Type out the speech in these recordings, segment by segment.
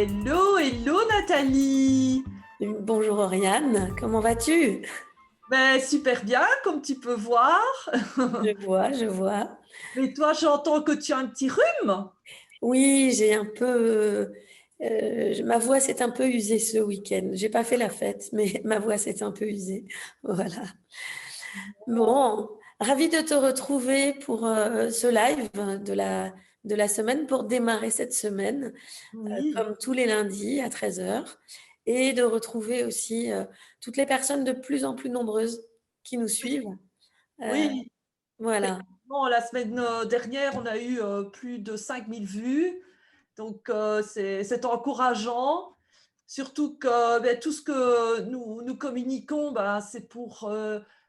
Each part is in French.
Hello, hello Nathalie. Bonjour Oriane, comment vas-tu? Ben, super bien, comme tu peux voir. Je vois. Mais toi, j'entends que tu as un petit rhume. Oui, j'ai un peu, ma voix s'est un peu usée ce week-end. J'ai pas fait la fête, mais ma voix s'est un peu usée. Voilà. Bon, ravie de te retrouver pour ce live de la semaine pour démarrer cette semaine, Oui, comme tous les lundis à 13 heures, et de retrouver aussi toutes les personnes de plus en plus nombreuses qui nous suivent. Euh, oui. voilà. Effectivement, la semaine dernière, on a eu plus de 5 000 vues. Donc, c'est encourageant. Surtout que ben, tout ce que nous communiquons, ben, c'est pour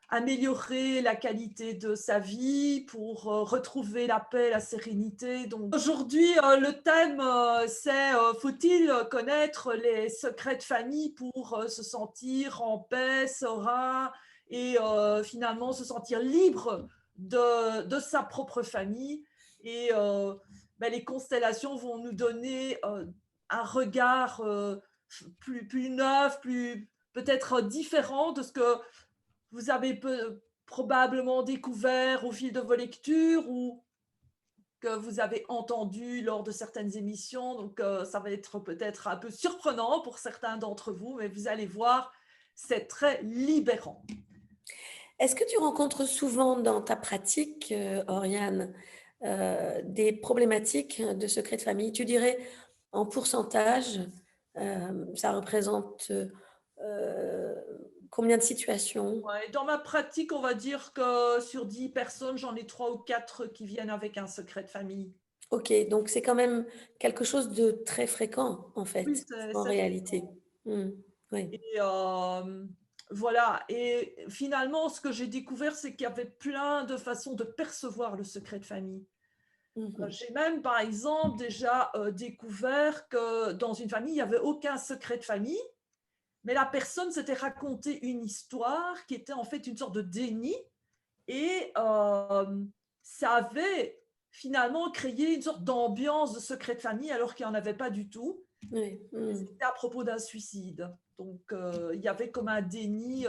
améliorer la qualité de sa vie, pour retrouver la paix, la sérénité. Donc aujourd'hui, le thème, c'est faut-il connaître les secrets de famille pour se sentir en paix, serein et finalement se sentir libre de sa propre famille. Et ben, les constellations vont nous donner un regard plus neuf, plus peut-être différent de ce que vous avez probablement découvert au fil de vos lectures ou que vous avez entendu lors de certaines émissions. Donc, ça va être peut-être un peu surprenant pour certains d'entre vous, mais vous allez voir, c'est très libérant. Est-ce que tu rencontres souvent dans ta pratique, Oriane, des problématiques de secret de famille? Tu dirais en pourcentage, ça représente combien de situations? Ouais, dans ma pratique, on va dire que sur 10 personnes, j'en ai 3 ou 4 qui viennent avec un secret de famille. Ok, donc c'est quand même quelque chose de très fréquent, en Oui, fait, en c'est réalité. fréquent. Hmm, oui. Et voilà. Et finalement, ce que j'ai découvert, c'est qu'il y avait plein de façons de percevoir le secret de famille. Mhm. J'ai même, par exemple, déjà découvert que dans une famille, il n'y avait aucun secret de famille, mais la personne s'était raconté une histoire qui était en fait une sorte de déni et ça avait finalement créé une sorte d'ambiance de secret de famille alors qu'il n'y en avait pas du tout. Oui. Hmm. C'était à propos d'un suicide. Donc, il y avait comme un déni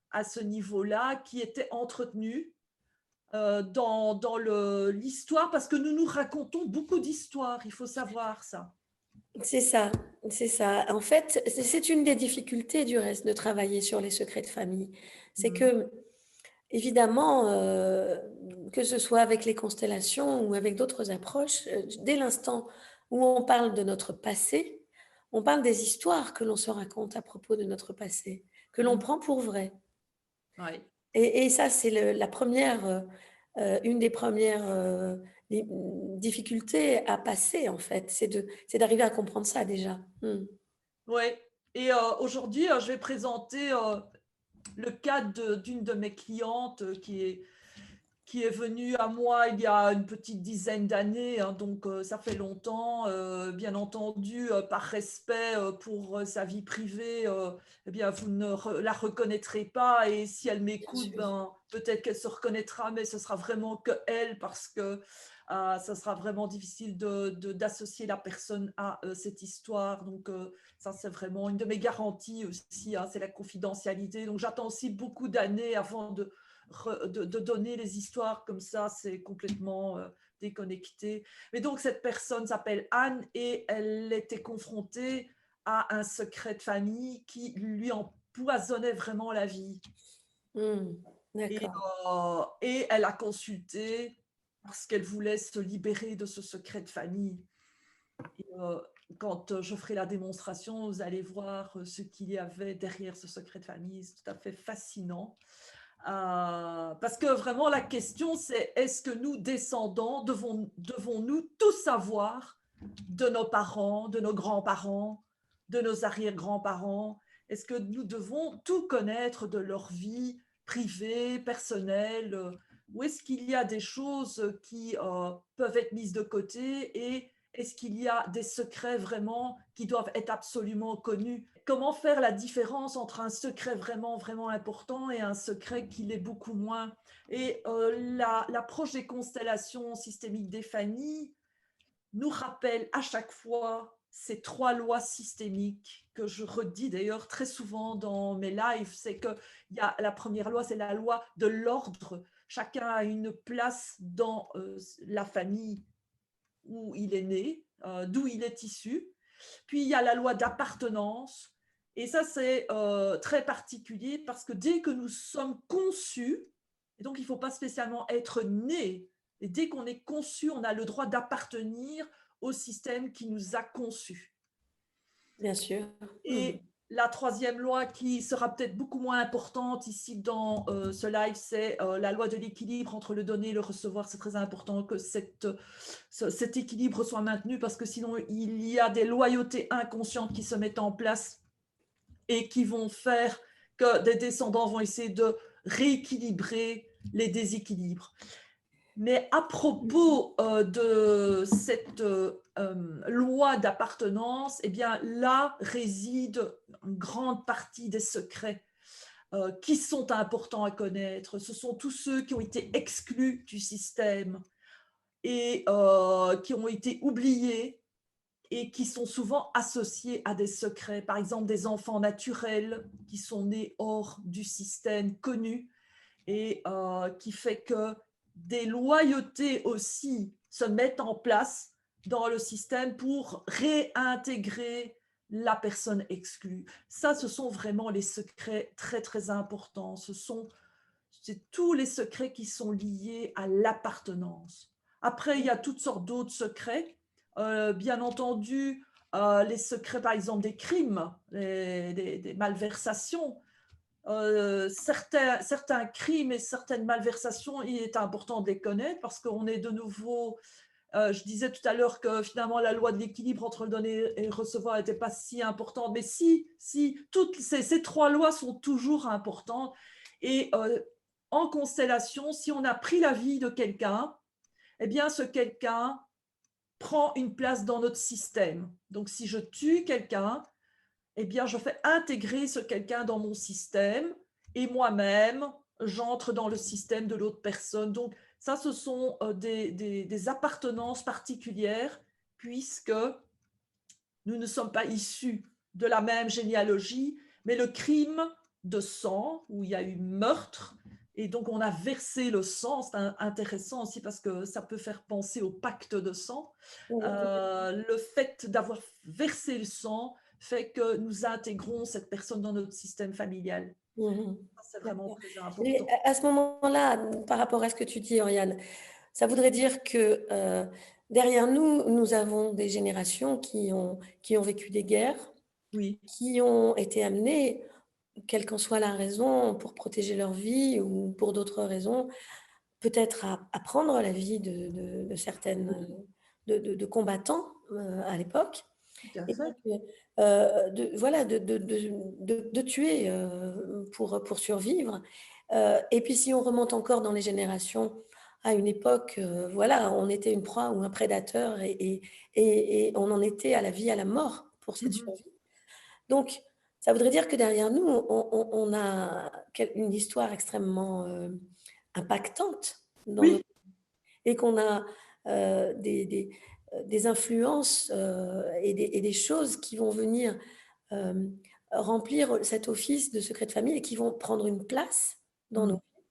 à ce niveau-là qui était entretenu dans l'histoire, parce que nous nous racontons beaucoup d'histoires, il faut savoir ça. C'est ça, c'est ça. En fait, c'est une des difficultés du reste de travailler sur les secrets de famille. C'est Mhm. que, évidemment, que ce soit avec les constellations ou avec d'autres approches, dès l'instant où on parle de notre passé, on parle des histoires que l'on se raconte à propos de notre passé, que l'on Mhm. prend pour vrai. Ouais. Et ça, c'est la première, une des premières difficultés à passer, en fait. C'est d'arriver à comprendre ça déjà. Hmm. Ouais. Et aujourd'hui, je vais présenter le cas d'une de mes clientes qui est venue à moi il y a une petite dizaine d'années, hein, donc ça fait longtemps. Bien entendu, par respect pour sa vie privée, eh bien, vous ne la reconnaîtrez pas. Et si elle Bien m'écoute, sûr. ben, peut-être qu'elle se reconnaîtra, mais ce sera vraiment que elle, parce que ça sera vraiment difficile d'associer la personne à cette histoire. Donc, ça, c'est vraiment une de mes garanties aussi, hein, c'est la confidentialité. Donc, j'attends aussi beaucoup d'années avant de donner les histoires comme ça, c'est complètement déconnecté. Mais donc, cette personne s'appelle Anne et elle était confrontée à un secret de famille qui lui empoisonnait vraiment la vie. Hmm. Et, D'accord. et elle a consulté parce qu'elle voulait se libérer de ce secret de famille. Et, quand je ferai la démonstration, vous allez voir ce qu'il y avait derrière ce secret de famille. C'est tout à fait fascinant. Parce que vraiment, la question, c'est est-ce que nous, descendants, devons-nous tout savoir de nos parents, de nos grands-parents, de nos arrière-grands-parents? Est-ce que nous devons tout connaître de leur vie privée, personnelle? Ou est-ce qu'il y a des choses qui peuvent être mises de côté et est-ce qu'il y a des secrets vraiment qui doivent être absolument connus? Comment faire la différence entre un secret vraiment, vraiment important et un secret qui l'est beaucoup moins? Et l'approche des constellations systémiques des familles nous rappelle à chaque fois ces 3 lois systémiques que je redis d'ailleurs très souvent dans mes lives. C'est qu'il y a la première loi, c'est la loi de l'ordre. Chacun a une place dans la famille où il est né, d'où il est issu. Puis il y a la loi d'appartenance. Et ça, c'est très particulier parce que dès que nous sommes conçus, et donc il ne faut pas spécialement être né, et dès qu'on est conçu, on a le droit d'appartenir au système qui nous a conçus. Bien sûr. Et la troisième loi qui sera peut-être beaucoup moins importante ici dans ce live, c'est la loi de l'équilibre entre le donner et le recevoir. C'est très important que cet équilibre soit maintenu parce que sinon il y a des loyautés inconscientes qui se mettent en place et qui vont faire que des descendants vont essayer de rééquilibrer les déséquilibres. Mais à propos de cette loi d'appartenance, eh bien là réside une grande partie des secrets qui sont importants à connaître. Ce sont tous ceux qui ont été exclus du système et qui ont été oubliés et qui sont souvent associés à des secrets. Par exemple, des enfants naturels qui sont nés hors du système connu et qui fait que des loyautés aussi se mettent en place dans le système pour réintégrer la personne exclue. Ça, ce sont vraiment les secrets très, très importants. C'est tous les secrets qui sont liés à l'appartenance. Après, il y a toutes sortes d'autres secrets. Bien entendu, les secrets, par exemple, des crimes, des malversations, certains crimes et certaines malversations, il est important de les connaître parce qu'on est de nouveau, je disais tout à l'heure que finalement la loi de l'équilibre entre le donner et le recevoir n'était pas si importante, mais si toutes ces 3 lois sont toujours importantes. Et en constellation, si on a pris la vie de quelqu'un, eh bien ce quelqu'un prend une place dans notre système. Donc si je tue quelqu'un, eh bien, je fais intégrer ce quelqu'un dans mon système et moi-même, j'entre dans le système de l'autre personne. Donc, ça, ce sont des appartenances particulières puisque nous ne sommes pas issus de la même généalogie, mais le crime de sang, où il y a eu meurtre, et donc on a versé le sang, c'est intéressant aussi parce que ça peut faire penser au pacte de sang. Le fait d'avoir versé le sang fait que nous intégrons cette personne dans notre système familial. C'est vraiment D'accord. très Et important. à ce moment-là, par rapport à ce que tu dis, Oriane, ça voudrait dire que derrière nous, nous avons des générations qui ont vécu des guerres, Oui, qui ont été amenées, quelle qu'en soit la raison, pour protéger leur vie ou pour d'autres raisons, peut-être à prendre la vie de certaines de combattants à l'époque. tout à Et fait. donc, voilà, de tuer pour survivre. Et puis, si on remonte encore dans les générations, à une époque, voilà, on était une proie ou un prédateur et on en était à la vie, à la mort pour cette Mhm. survie. Donc, ça voudrait dire que derrière nous, on a une histoire extrêmement impactante dans nos Oui, et qu'on a des influences et des choses qui vont venir euh, remplir cet office de secret de famille et qui vont prendre une place dans nos mm, vies.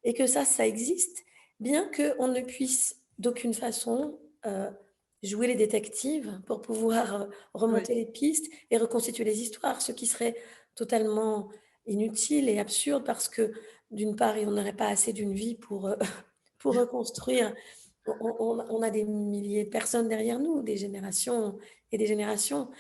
Et que ça existe, bien qu'on ne puisse d'aucune façon jouer les détectives pour pouvoir oui, remonter les pistes et reconstituer les histoires, ce qui serait totalement inutile et absurde parce que d'une part, on n'aurait pas assez d'une vie pour reconstruire. On a des milliers de personnes derrière nous, des générations et des générations.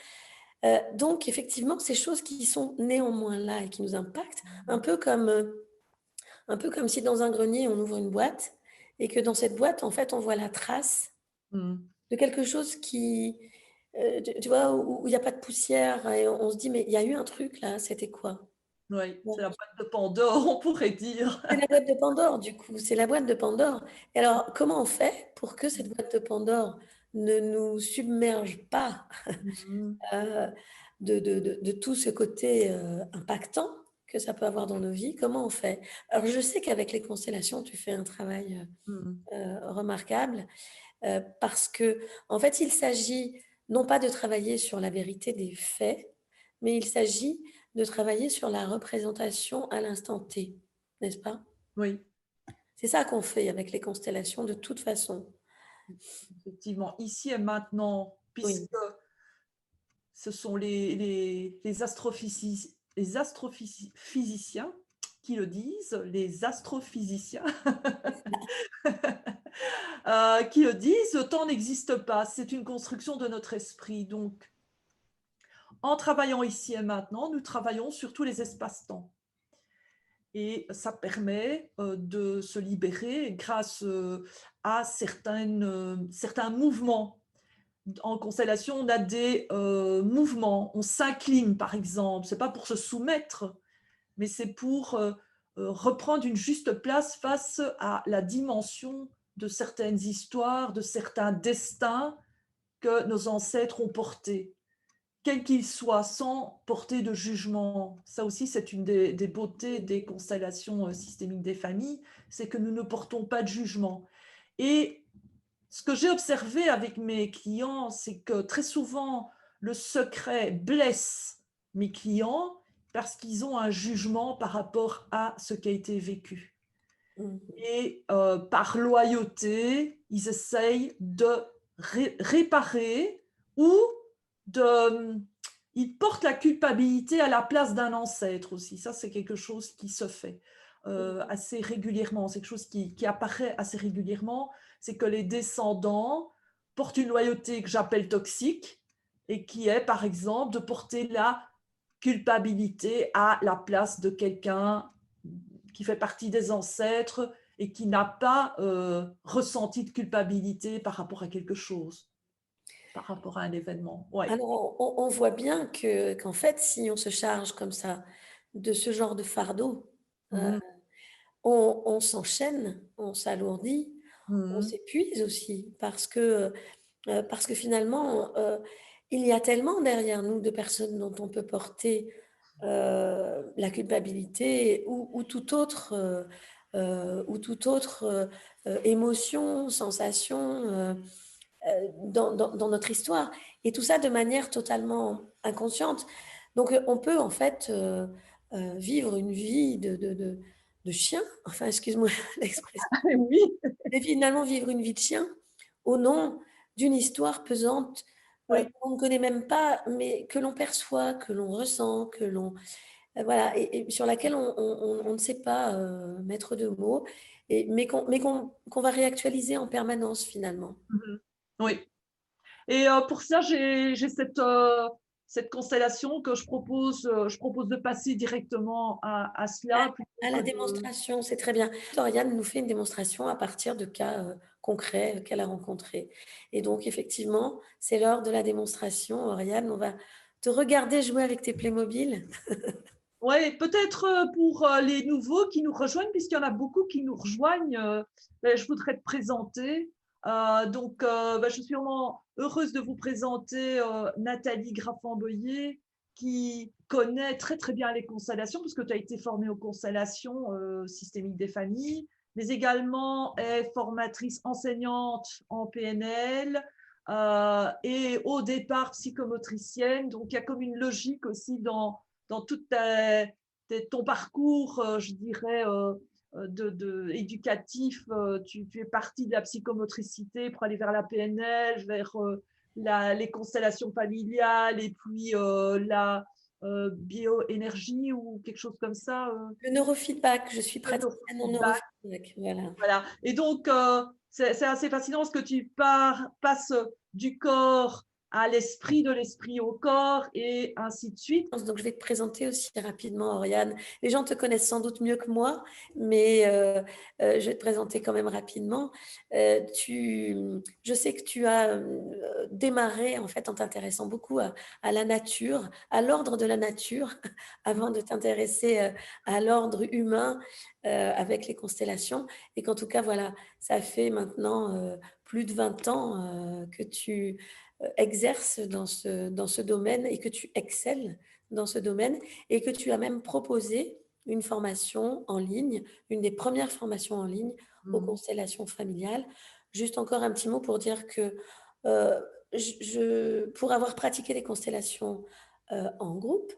Donc, effectivement, ces choses qui sont néanmoins là et qui nous impactent, un peu comme si dans un grenier, on ouvre une boîte et que dans cette boîte, en fait, on voit la trace mm. de quelque chose qui, tu vois, où il n'y a pas de poussière et on se dit, mais il y a eu un truc là, c'était quoi? Oui, Bon, c'est la boîte de Pandore, on pourrait dire. c'est la boîte de Pandore, du coup, c'est la boîte de Pandore. Et alors, comment on fait pour que cette boîte de Pandore ne nous submerge pas Mhm. euh, de tout ce côté impactant que ça peut avoir dans nos vies? Comment on fait? Alors, je sais qu'avec les constellations, tu fais un travail Mm. remarquable parce que, en fait, il s'agit non pas de travailler sur la vérité des faits, mais il s'agit de travailler sur la représentation à l'instant T, n'est-ce pas? Oui, C'est ça qu'on fait avec les constellations de toute façon. effectivement, ici et maintenant, Oui. puisque ce sont les astrophysiciens qui le disent, les astrophysiciens qui le disent, le temps n'existe pas, c'est une construction de notre esprit. Donc, en travaillant ici et maintenant, nous travaillons sur tous les espaces-temps. Et ça permet de se libérer grâce à certains mouvements. En constellation, on a des mouvements. On s'incline, par exemple. C'est pas pour se soumettre, mais c'est pour reprendre une juste place face à la dimension de certaines histoires, de certains destins que nos ancêtres ont portés, quels qu'ils soient, sans porter de jugement. Ça aussi, c'est une des beautés des constellations systémiques des familles, c'est que nous ne portons pas de jugement. Et ce que j'ai observé avec mes clients, c'est que très souvent, le secret blesse mes clients parce qu'ils ont un jugement par rapport à ce qui a été vécu. Mmh. Et par loyauté, ils essayent de réparer ou de... Ils portent la culpabilité à la place d'un ancêtre aussi. Ça, c'est quelque chose qui se fait assez régulièrement. C'est quelque chose qui apparaît assez régulièrement. C'est que les descendants portent une loyauté que j'appelle toxique et qui est, par exemple, de porter la culpabilité à la place de quelqu'un qui fait partie des ancêtres et qui n'a pas ressenti de culpabilité par rapport à quelque chose, par rapport à un événement. Ouais. Alors, on voit bien qu'en fait, si on se charge comme ça de ce genre de fardeau, heu, Mhm. on s'enchaîne, on s'alourdit, on Mhm. s'épuise aussi parce que finalement, il y a tellement derrière nous de personnes dont on peut porter, la culpabilité ou toute autre, émotion, sensation, dans notre histoire et tout ça de manière totalement inconsciente. Donc, on peut en fait, vivre une vie de chien, enfin excuse-moi l'expression, Oui, et finalement vivre une vie de chien au nom d'une histoire pesante, oui. qu'on ne connaît même pas, mais que l'on perçoit, que l'on ressent, voilà et sur laquelle on ne sait pas, mettre de mots mais qu'on va réactualiser en permanence finalement. Mhm. Oui. Et pour ça, j'ai cette constellation que je propose de passer directement à cela plutôt À que la de... démonstration, c'est très bien. Oriane nous fait une démonstration à partir de cas, concrets, qu'elle a rencontrés et donc effectivement, c'est l'heure de la démonstration. Oriane, on va te regarder jouer avec tes Playmobil. Ouais, peut-être pour les nouveaux qui nous rejoignent, puisqu'il y en a beaucoup qui nous rejoignent, ben, je voudrais te présenter. Donc, ben, je suis vraiment heureuse de vous présenter Nathalie Graffan-Boyer, qui connaît très très bien les constellations, parce que tu as été formée aux constellations systémiques des familles, mais également est formatrice enseignante en PNL et au départ psychomotricienne. Donc, il y a comme une logique aussi dans tout ton parcours, je dirais, éducatif, tu es parti de la psychomotricité pour aller vers la PNL, vers les constellations familiales et puis la bioénergie ou quelque chose comme ça. Le neurofeedback, je suis praticienne en Neurofeedback. neurofeedback, voilà. Voilà. Et donc, c'est assez fascinant parce que tu passes du corps à l'esprit, de l'esprit au corps et ainsi de suite. Donc je vais te présenter aussi rapidement, Oriane. Les gens te connaissent sans doute mieux que moi, mais je vais te présenter quand même rapidement. Je sais que tu as démarré en fait en t'intéressant beaucoup à la nature, à l'ordre de la nature, avant de t'intéresser à l'ordre humain avec les constellations. Et qu'en tout cas, voilà, ça fait maintenant plus de 20 ans que tu exerces dans ce domaine et que tu excelles dans ce domaine et que tu as même proposé une formation en ligne, une des premières formations en ligne aux Mhm. constellations familiales. Juste encore un petit mot pour dire que euh, pour avoir pratiqué les constellations en groupe,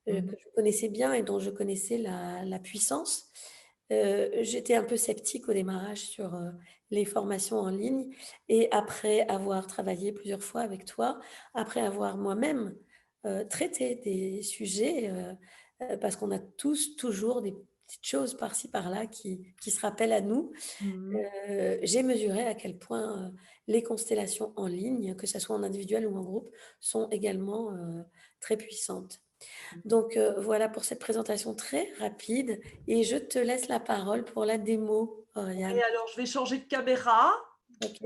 Mhm. que je connaissais bien et dont je connaissais la puissance, j'étais un peu sceptique au démarrage sur les formations en ligne. Et après avoir travaillé plusieurs fois avec toi, après avoir moi-même traité des sujets, parce qu'on a tous toujours des petites choses par-ci par-là qui se rappellent à nous, Mhm. j'ai mesuré à quel point les constellations en ligne, que ce soit en individuel ou en groupe, sont également très puissantes. Donc voilà pour cette présentation très rapide et je te laisse la parole pour la démo, Et Oriane. alors, je vais changer de caméra. Ok.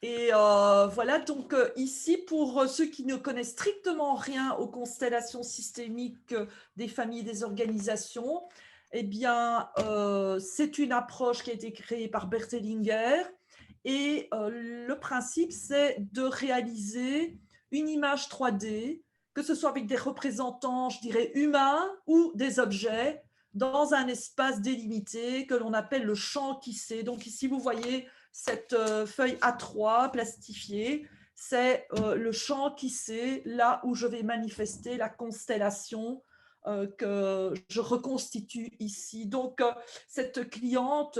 Et voilà, donc ici, pour ceux qui ne connaissent strictement rien aux constellations systémiques des familles, des organisations, eh bien, c'est une approche qui a été créée par Bert Hellinger. Et le principe, c'est de réaliser une image 3D, que ce soit avec des représentants, je dirais, humains ou des objets, dans un espace délimité que l'on appelle le champ qui sait. Donc ici, vous voyez cette feuille A3 plastifiée, c'est le champ qui sait, là où je vais manifester la constellation que je reconstitue ici. Donc, cette cliente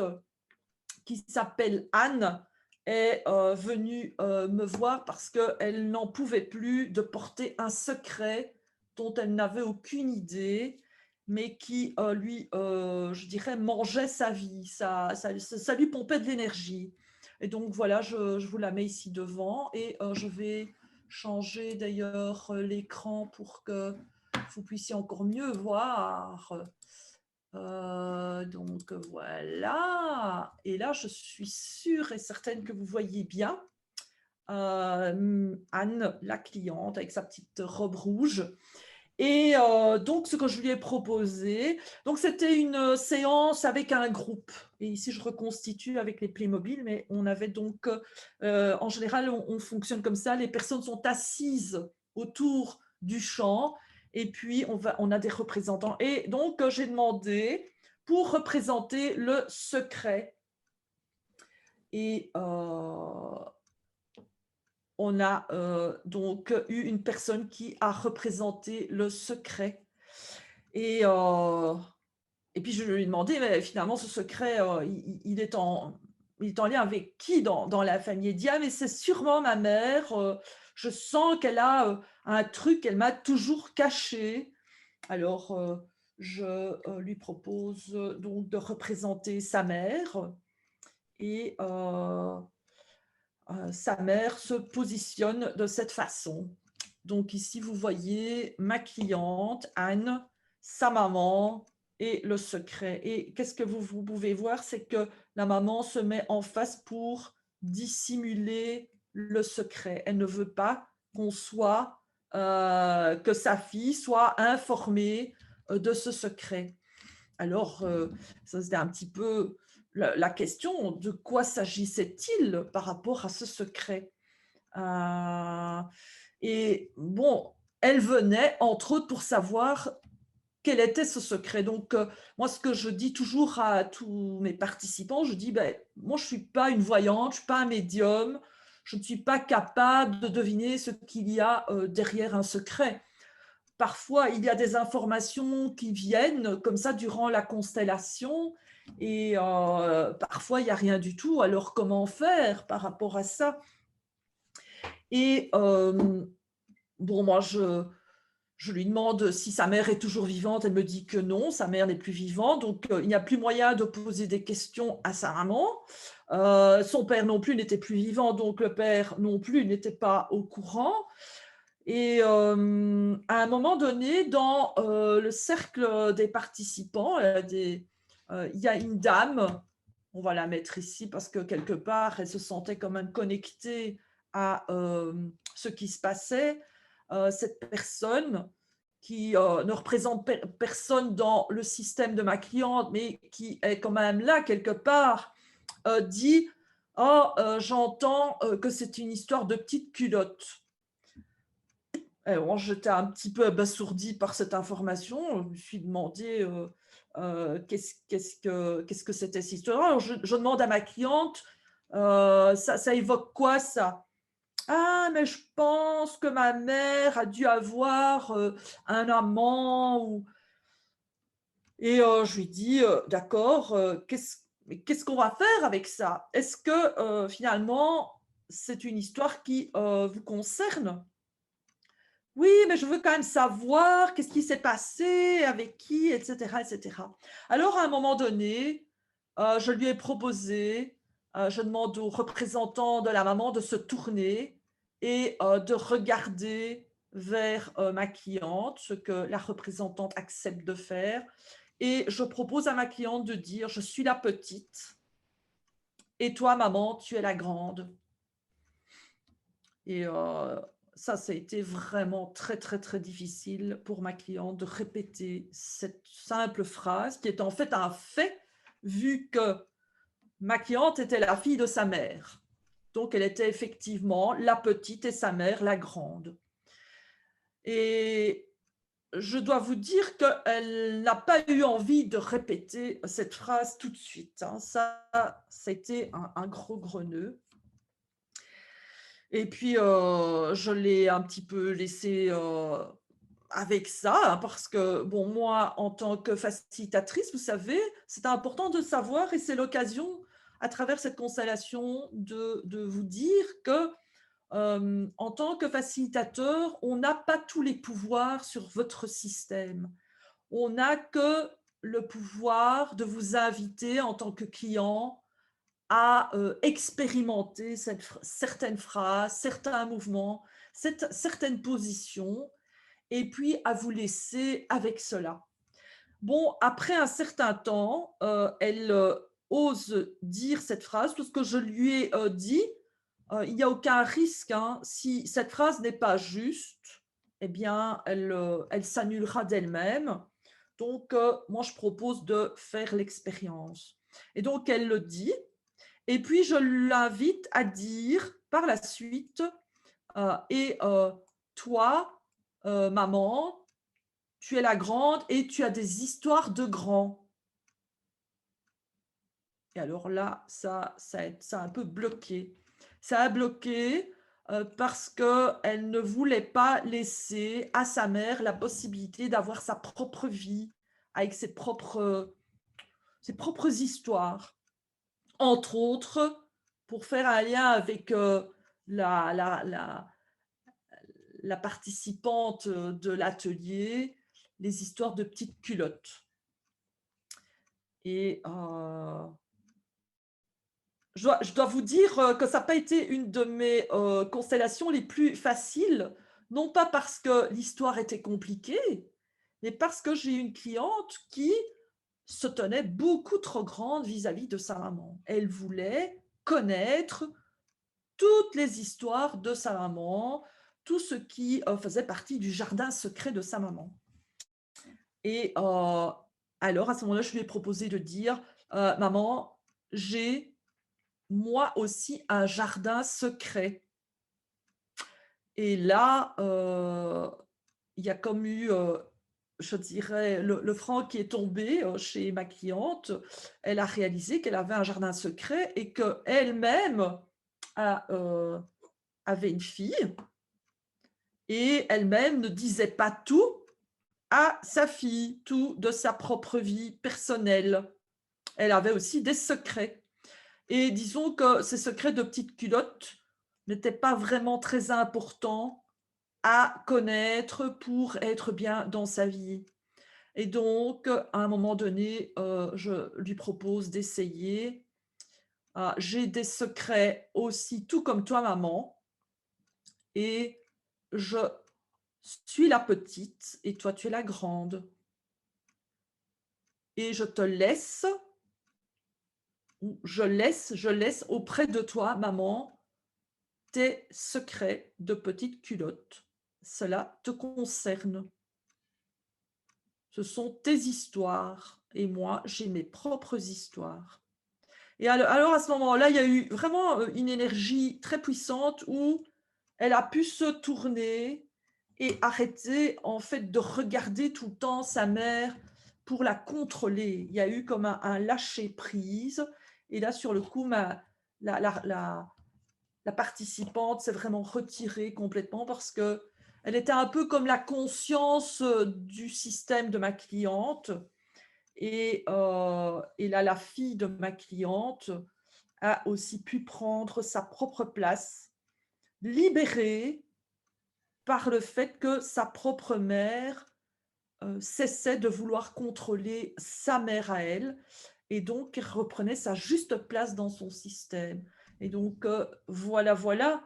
qui s'appelle Anne est venue me voir parce qu'elle n'en pouvait plus de porter un secret dont elle n'avait aucune idée, mais qui lui, je dirais, mangeait sa vie, ça lui pompait de l'énergie. Et donc voilà, je vous la mets ici devant et je vais changer d'ailleurs l'écran pour que vous puissiez encore mieux voir. Donc voilà. Et là, je suis sûre et certaine que vous voyez bien Anne, la cliente, avec sa petite robe rouge. Et donc, ce que je lui ai proposé, donc c'était une séance avec un groupe. Et ici, je reconstitue avec les Playmobil, mais on avait donc, en général, on fonctionne comme ça, les personnes sont assises autour du champ, et puis on a des représentants. Et donc, j'ai demandé pour représenter le secret. Et on a donc eu une personne qui a représenté le secret. Et, euh, et puis je lui ai demandé, mais finalement, ce secret, il est en lien avec qui dans la famille? Il dit, ah, mais c'est sûrement ma mère. Je sens qu'elle a un truc qu'elle m'a toujours caché. Alors, je lui propose donc de représenter sa mère. Et sa mère se positionne de cette façon. Donc ici, vous voyez ma cliente, Anne, sa maman et le secret. Et qu'est-ce que vous pouvez voir, c'est que la maman se met en face pour dissimuler le secret. Elle ne veut pas qu'on soit, que sa fille soit informée de ce secret. Alors, ça c'était un petit peu la question, de quoi s'agissait-il par rapport à ce secret? Euh, et bon, elle venait, entre autres, pour savoir quel était ce secret. Donc, moi, ce que je dis toujours à tous mes participants, je dis, ben, moi, je ne suis pas une voyante, je ne suis pas un médium, je ne suis pas capable de deviner ce qu'il y a derrière un secret. Parfois, il y a des informations qui viennent comme ça durant la constellation et parfois, il n'y a rien du tout. Alors, comment faire par rapport à ça? Et bon, moi, je lui demande si sa mère est toujours vivante. Elle me dit que non, sa mère n'est plus vivante. Donc, il n'y a plus moyen de poser des questions à sa maman. Son père non plus n'était plus vivant, donc le père non plus n'était pas au courant. Et à un moment donné, dans le cercle des participants, il y a une dame, on va la mettre ici parce que quelque part, elle se sentait quand même connectée à ce qui se passait. Cette personne qui ne représente personne dans le système de ma cliente, mais qui est quand même là quelque part, dit « Oh, j'entends que c'est une histoire de petite culotte ». Alors, j'étais un petit peu abasourdie par cette information. Je me suis demandé qu'est-ce que c'était cette histoire. Alors, je demande à ma cliente, ça évoque quoi ça? Ah, mais je pense que ma mère a dû avoir, un amant ou et je lui dis: «D'accord, qu'est-ce qu'on va faire avec ça? Est-ce que, finalement, c'est une histoire qui, vous concerne?» «Oui, mais je veux quand même savoir qu'est-ce qui s'est passé, avec qui?» et cetera et cetera. Alors à un moment donné, je lui ai proposé, je demande au représentant de la maman de se tourner et de regarder vers, ma cliente, ce que la représentante accepte de faire et je propose à ma cliente de dire: «Je suis la petite et toi maman, tu es la grande». Et ça a été vraiment très, très, très difficile pour ma cliente de répéter cette simple phrase qui est en fait un fait, vu que ma cliente était la fille de sa mère. Donc elle était effectivement la petite et sa mère la grande. Et je dois vous dire qu'elle n'a pas eu envie de répéter cette phrase tout de suite, hein. Ça a été un gros, gros nœud. Et puis, je l'ai un petit peu laissé, avec ça, hein, parce que, bon, moi, en tant que facilitatrice, vous savez, c'est important de savoir et c'est l'occasion, à travers cette constellation, de vous dire que, en tant que facilitateur, on n'a pas tous les pouvoirs sur votre système. On n'a que le pouvoir de vous inviter en tant que client à, expérimenter certaines phrases, certains mouvements, certaines positions et puis à vous laisser avec cela. Bon, après un certain temps, elle, ose dire cette phrase parce que je lui ai, dit, «Il n'y a aucun risque, hein, si cette phrase n'est pas juste, eh bien, elle s'annulera d'elle-même. Donc, moi, je propose de faire l'expérience» et donc elle le dit et puis je l'invite à dire par la suite, «Et toi, maman, tu es la grande et tu as des histoires de grands». Et alors là, ça a un peu bloqué. Ça a bloqué, parce qu'elle ne voulait pas laisser à sa mère la possibilité d'avoir sa propre vie avec ses propres histoires. Entre autres, pour faire un lien avec, la la la la participante, de l'atelier, les histoires de petites culottes et je dois vous dire, que ça n'a pas été une de mes, constellations les plus faciles, non pas parce que l'histoire était compliquée, mais parce que j'ai une cliente qui se tenait beaucoup trop grande vis-à-vis de sa maman. Elle voulait connaître toutes les histoires de sa maman, tout ce qui, faisait partie du jardin secret de sa maman et alors à ce moment-là, je lui ai proposé de dire: «Maman, j'ai moi aussi un jardin secret» et là, il y a comme eu, je dirais le franc qui est tombé, chez ma cliente. Elle a réalisé qu'elle avait un jardin secret et qu'elle-même a, avait une fille et elle-même ne disait pas tout à sa fille, tout de sa propre vie personnelle. Elle avait aussi des secrets et disons que ces secrets de petite culotte n'étaient pas vraiment très importants à connaître pour être bien dans sa vie et donc à un moment donné, je lui propose d'essayer. «J'ai des secrets aussi tout comme toi maman et je suis la petite et toi tu es la grande et je te laisse ou je laisse auprès de toi maman tes secrets de petite culotte. Cela te concerne. Ce sont tes histoires et moi j'ai mes propres histoires». Et alors à ce moment-là, il y a eu vraiment, une énergie très puissante où elle a pu se tourner et arrêter en fait de regarder tout le temps sa mère pour la contrôler. Il y a eu comme un lâcher prise et là sur le coup ma la la la la participante s'est vraiment retirée complètement parce que elle était un peu comme la conscience du système de ma cliente. Et là, la fille de ma cliente a aussi pu prendre sa propre place, libérée par le fait que sa propre mère cessait de vouloir contrôler sa mère à elle et donc reprenait sa juste place dans son système. Et donc voilà, voilà.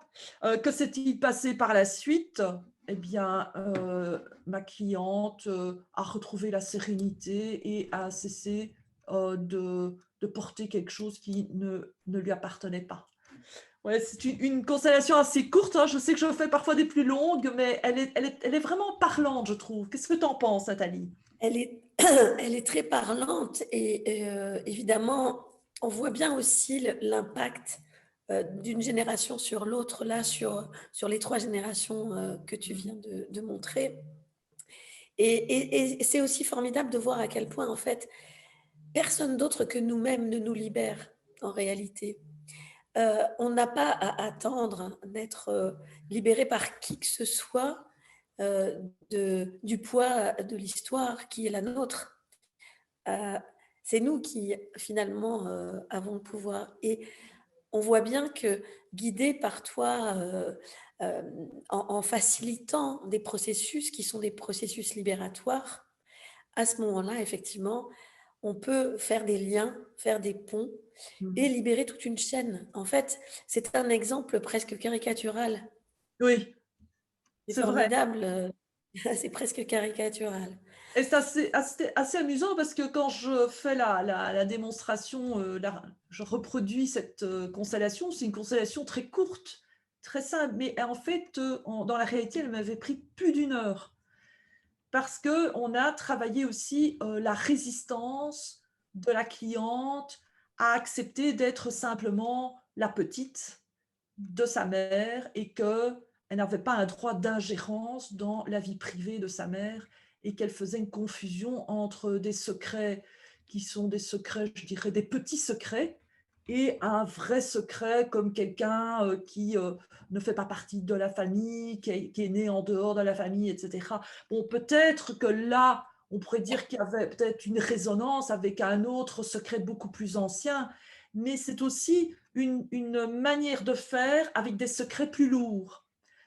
Que s'est-il passé par la suite? Eh bien, ma cliente, a retrouvé la sérénité et a cessé, de porter quelque chose qui ne lui appartenait pas. Ouais, c'est une constellation assez courte, hein. Je sais que je fais parfois des plus longues, mais elle est vraiment parlante, je trouve. Qu'est-ce que tu en penses, Nathalie? Elle est, elle est très parlante et évidemment, on voit bien aussi l'impact d'une génération sur l'autre, là, sur les 3 générations que tu viens de montrer. Et c'est aussi formidable de voir à quel point, en fait, personne d'autre que nous-mêmes ne nous libère en réalité. On n'a pas à attendre d'être libéré par qui que ce soit du poids de l'histoire qui est la nôtre. C'est nous qui finalement avons le pouvoir. Et on voit bien que guidé par toi, en facilitant des processus qui sont des processus libératoires, à ce moment-là, effectivement, on peut faire des liens, faire des ponts et Mmh. libérer toute une chaîne. En fait, c'est un exemple presque caricatural. Oui, C'est c'est vrai. formidable, c'est presque caricatural. Et c'est assez amusant parce que quand je fais la démonstration, je reproduis cette, constellation, c'est une constellation très courte, très simple, mais en fait, dans la réalité, elle m'avait pris plus d'une heure. Parce qu'on a travaillé aussi, la résistance de la cliente à accepter d'être simplement la petite de sa mère et qu'elle n'avait pas un droit d'ingérence dans la vie privée de sa mère et qu'elle faisait une confusion entre des secrets qui sont des secrets, je dirais, des petits secrets et un vrai secret comme quelqu'un qui ne fait pas partie de la famille, qui est né en dehors de la famille, etc. Bon, peut-être que là, on pourrait dire qu'il y avait peut-être une résonance avec un autre secret beaucoup plus ancien, mais c'est aussi une manière de faire avec des secrets plus lourds.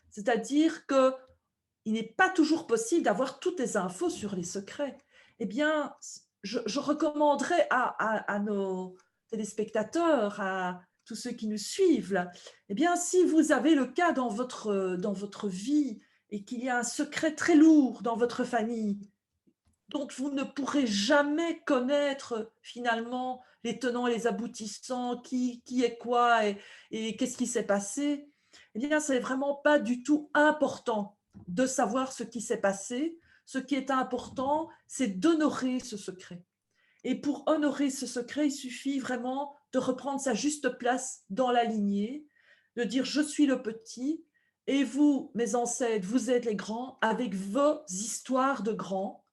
C'est-à-dire qu'il n'est pas toujours possible d'avoir toutes les infos sur les secrets. Eh bien, je recommanderais à nos téléspectateurs, à tous ceux qui nous suivent, là, eh bien, si vous avez le cas dans votre vie et qu'il y a un secret très lourd dans votre famille, dont vous ne pourrez jamais connaître finalement les tenants et les aboutissants, qui est quoi et qu'est-ce qui s'est passé, eh bien, c'est vraiment pas du tout important de savoir ce qui s'est passé. Ce qui est important, c'est d'honorer ce secret. Et pour honorer ce secret, il suffit vraiment de reprendre sa juste place dans la lignée, de dire je suis le petit et vous, mes ancêtres, vous êtes les grands avec vos histoires de grands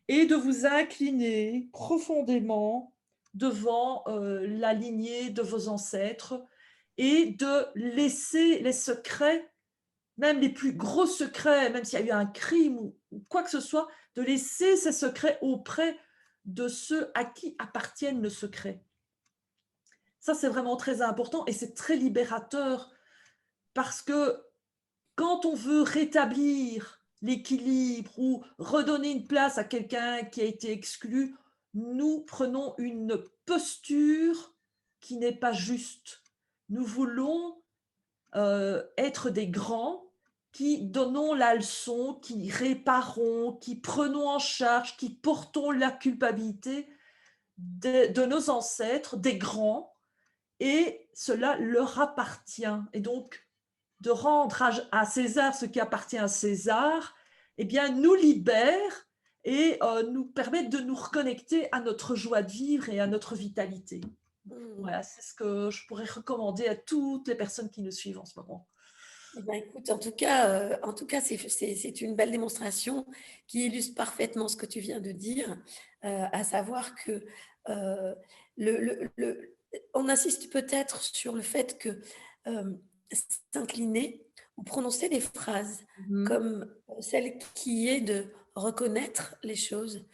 et de vous incliner profondément devant la lignée de vos ancêtres et de laisser les secrets, même les plus gros secrets, même s'il y a eu un crime ou quoi que ce soit, de laisser ces secrets auprès de ceux à qui appartiennent le secret. Ça, c'est vraiment très important et c'est très libérateur parce que quand on veut rétablir l'équilibre ou redonner une place à quelqu'un qui a été exclu, nous prenons une posture qui n'est pas juste. Nous voulons être des grands qui donnons la leçon, qui réparons, qui prenons en charge, qui portons la culpabilité de nos ancêtres, des grands, et cela leur appartient. Et donc, de rendre à César ce qui appartient à César, eh bien, nous libère et nous permet de nous reconnecter à notre joie de vivre et à notre vitalité. Mmh. Voilà, c'est ce que je pourrais recommander à toutes les personnes qui nous suivent en ce moment. Eh ben, écoute, en tout cas, c'est une belle démonstration qui illustre parfaitement ce que tu viens de dire, à savoir que euh, on insiste peut-être sur le fait que s'incliner ou prononcer des phrases Mhm. comme celle qui est de reconnaître les choses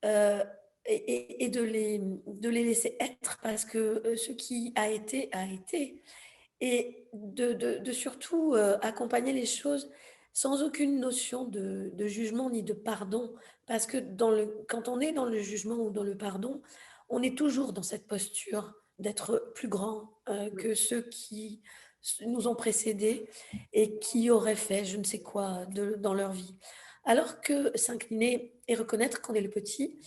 euh, et de les laisser être parce que ce qui a été. Et de surtout accompagner les choses sans aucune notion de jugement ni de pardon. Parce que quand on est dans le jugement ou dans le pardon, on est toujours dans cette posture d'être plus grand que ceux qui nous ont précédés et qui auraient fait je ne sais quoi dans leur vie. Alors que s'incliner et reconnaître qu'on est le petit,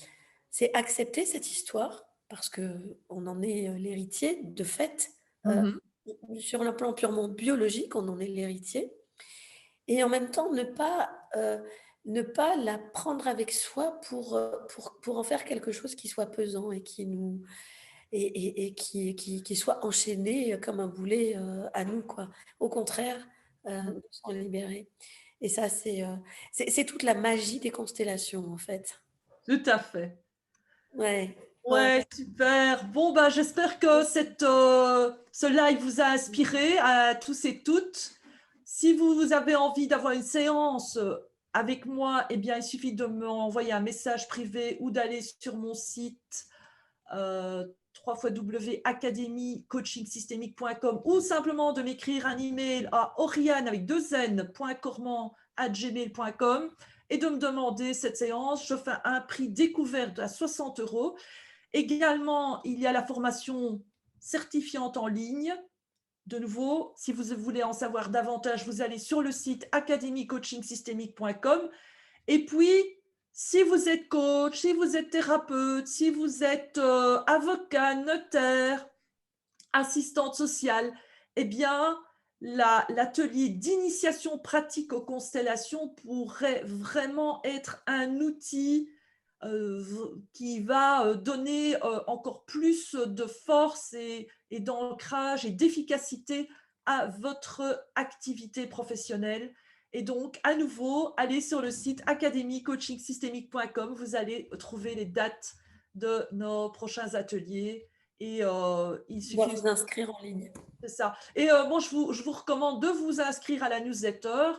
c'est accepter cette histoire parce qu'on en est l'héritier de fait. euh, Mhm. sur le plan purement biologique, on en est l'héritier, et en même temps ne pas la prendre avec soi pour en faire quelque chose qui soit pesant et qui nous et qui soit enchaîné comme un boulet à nous, quoi. Au contraire, de s'en libérer. Et ça, c'est toute la magie des constellations, en fait. Tout à fait. Ouais, ouais. Ouais, super. Bon, bah, j'espère que ce live vous a inspiré à tous et toutes. Si vous avez envie d'avoir une séance avec moi, eh bien, il suffit de m'envoyer un message privé ou d'aller sur mon site www.academycoachingsystemique.com ou simplement de m'écrire un email à oriane avec 2n.cormand@gmail.com et de me demander cette séance. Je fais un prix découverte à 60 €. Également, il y a la formation certifiante en ligne. De nouveau, si vous voulez en savoir davantage, vous allez sur le site academycoachingsystemique.com. Et puis, si vous êtes coach, si vous êtes thérapeute, si vous êtes avocat, notaire, assistante sociale, eh bien, l'atelier d'initiation pratique aux constellations pourrait vraiment être un outil qui va donner encore plus de force et d'ancrage et d'efficacité à votre activité professionnelle. Et donc, à nouveau, allez sur le site academycoachingsystemique.com. Vous allez trouver les dates de nos prochains ateliers. Et il Pouvoir suffit, vous inscrire en ligne. c'est ça. Et bon, je vous recommande de vous inscrire à la newsletter.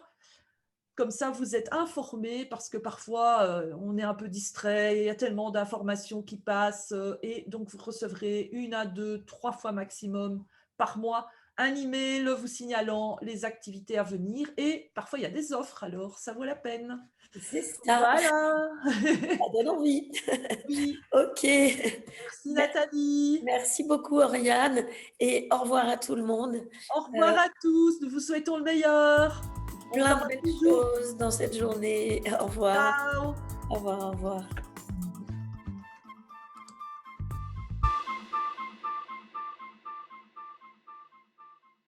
Comme ça, vous êtes informés parce que parfois, on est un peu distrait, il y a tellement d'informations qui passent et donc vous recevrez 1 à 2, 3 fois maximum par mois un email vous signalant les activités à venir et parfois il y a des offres, alors ça vaut la peine. C'est ça, Voilà. ça donne envie. Oui, Ok. merci Nathalie. Merci beaucoup, Oriane, et au revoir à tout le monde. Au revoir à tous, nous vous souhaitons le meilleur. On vous Plein de embrasse, belles bisous. choses dans cette journée. Au revoir. Ciao. Au revoir, au revoir.